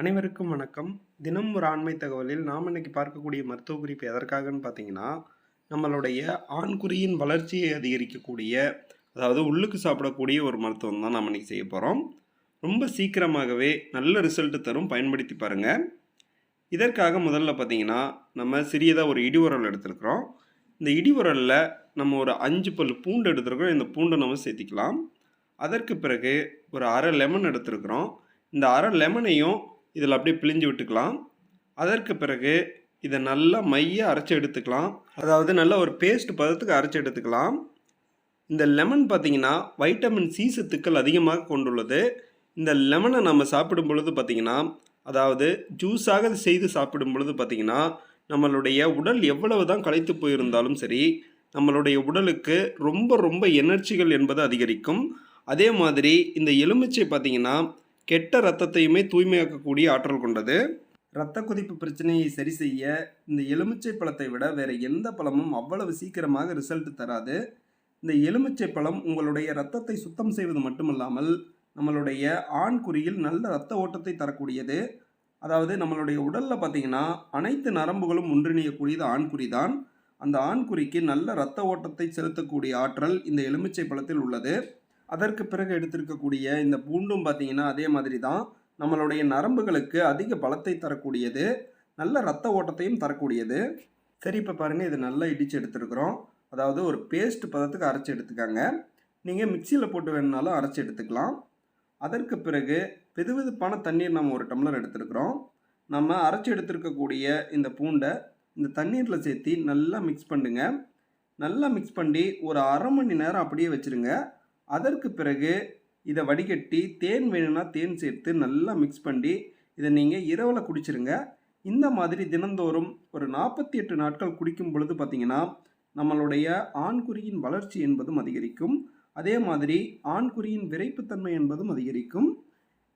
அனைவருக்கும் வணக்கம். தினம் ஒரு ஆண்மை தகவலில் நாம் இன்னைக்கு பார்க்கக்கூடிய மருத்துவ குறிப்பு எதற்காகன்னு பார்த்தீங்கன்னா, நம்மளுடைய ஆண்குறியின் வளர்ச்சியை அதிகரிக்கக்கூடிய, அதாவது உள்ளுக்கு சாப்பிடக்கூடிய ஒரு மருத்துவம் தான் நாம் இன்னைக்கு செய்ய போகிறோம். ரொம்ப சீக்கிரமாகவே நல்ல ரிசல்ட் தரும், பயன்படுத்தி பாருங்க. இதற்காக முதல்ல பார்த்தீங்கன்னா, நம்ம சிறியதாக ஒரு இடி உரல் எடுத்துருக்குறோம். இந்த இடி உரலில் நம்ம ஒரு 5 பல் பூண்டு எடுத்துருக்கோம். இந்த பூண்டை நம்ம சேர்த்திக்கலாம். அதற்கு பிறகு ஒரு அரை லெமன் எடுத்துருக்குறோம். இந்த அரை லெமனையும் இதில் அப்படியே பிழிஞ்சு விட்டுக்கலாம். அதற்கு பிறகு இதை நல்லா மைய அரைச்சி எடுத்துக்கலாம். அதாவது நல்ல ஒரு பேஸ்ட் பதத்துக்கு அரைச்சி எடுத்துக்கலாம். இந்த லெமன் பார்த்திங்கன்னா வைட்டமின் சி சத்துக்கள் அதிகமாக கொண்டுள்ளது. இந்த லெமனை நம்ம சாப்பிடும் பொழுது பார்த்திங்கன்னா, அதாவது ஜூஸாக செய்து சாப்பிடும் பொழுது பார்த்திங்கன்னா, நம்மளுடைய உடல் எவ்வளவு தான் களைத்து போயிருந்தாலும் சரி, நம்மளுடைய உடலுக்கு ரொம்ப ரொம்ப எனர்ஜிகள் என்பது அதிகரிக்கும். அதே மாதிரி இந்த எலுமிச்சை பார்த்திங்கன்னா கெட்ட இரத்தத்தையுமே தூய்மையாக்கக்கூடிய ஆற்றல் கொண்டது. இரத்த கொதிப்பு பிரச்சனையை சரி செய்ய இந்த எலுமிச்சை பழத்தை விட வேறு எந்த பழமும் அவ்வளவு சீக்கிரமாக ரிசல்ட் தராது. இந்த எலுமிச்சை பழம் உங்களுடைய இரத்தத்தை சுத்தம் செய்வது மட்டுமல்லாமல் நம்மளுடைய ஆண்குறியில் நல்ல இரத்த ஓட்டத்தை தரக்கூடியது. அதாவது நம்மளுடைய உடலில் பார்த்திங்கன்னா அனைத்து நரம்புகளும் ஒன்றிணையக்கூடியது ஆண்குறி தான். அந்த ஆண்குறிக்கு நல்ல இரத்த ஓட்டத்தை செலுத்தக்கூடிய ஆற்றல் இந்த எலுமிச்சை பழத்தில் உள்ளது. அதற்கு பிறகு எடுத்திருக்கக்கூடிய இந்த பூண்டும் பார்த்திங்கன்னா அதே மாதிரி தான், நம்மளுடைய நரம்புகளுக்கு அதிக பலத்தை தரக்கூடியது, நல்ல இரத்த ஓட்டத்தையும் தரக்கூடியது. சரி, இப்போ பாருங்கள், இது நல்லா இடித்து எடுத்துருக்குறோம். அதாவது ஒரு பேஸ்ட் பதத்துக்கு அரைச்சி எடுத்துக்காங்க. நீங்கள் மிக்சியில் போட்டு வேணுனாலும் அரைச்சி எடுத்துக்கலாம். அதற்கு பிறகு வெதுவெதுப்பான தண்ணீர் நம்ம ஒரு டம்ளர் எடுத்துருக்குறோம். நம்ம அரைச்சி எடுத்துருக்கக்கூடிய இந்த பூண்டை இந்த தண்ணீரில் சேர்த்து நல்லா மிக்ஸ் பண்ணுங்க. நல்லா மிக்ஸ் பண்ணி ஒரு அரை மணி நேரம் அப்படியே வச்சுருங்க. அதற்கு பிறகு இதை வடிகட்டி தேன் வேணும்னா தேன் சேர்த்து நல்லா மிக்ஸ் பண்ணி இதை நீங்கள் இரவில் குடிச்சிருங்க. இந்த மாதிரி தினந்தோறும் ஒரு 48 நாட்கள் குடிக்கும் பொழுது பார்த்திங்கன்னா நம்மளுடைய ஆண்குறியின் வளர்ச்சி என்பதும் அதிகரிக்கும். அதே மாதிரி ஆண்குறியின் விரைப்புத்தன்மை என்பதும் அதிகரிக்கும்.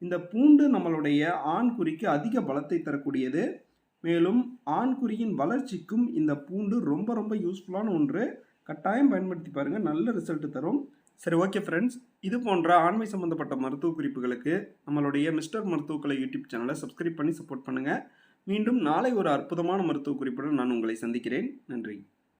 இந்த பூண்டு நம்மளுடைய ஆண்குறிக்கு அதிக பலத்தை தரக்கூடியது. மேலும் ஆண்குறியின் வளர்ச்சிக்கும் இந்த பூண்டு ரொம்ப ரொம்ப யூஸ்ஃபுல்லான ஒன்று. கட்டாயம் பயன்படுத்தி பாருங்கள், நல்ல ரிசல்ட் தரும். சரி, ஓகே ஃப்ரெண்ட்ஸ், இது போன்ற ஆண்மை சம்மந்தப்பட்ட மருத்துவ குறிப்புகளுக்கு நம்மளுடைய மிஸ்டர் மருத்துவக்கலை யூடியூப் சேனலை சப்ஸ்கிரைப் பண்ணி சப்போர்ட் பண்ணுங்கள். மீண்டும் நாளை ஒரு அற்புதமான மருத்துவ குறிப்புடன் நான் உங்களை சந்திக்கிறேன். நன்றி.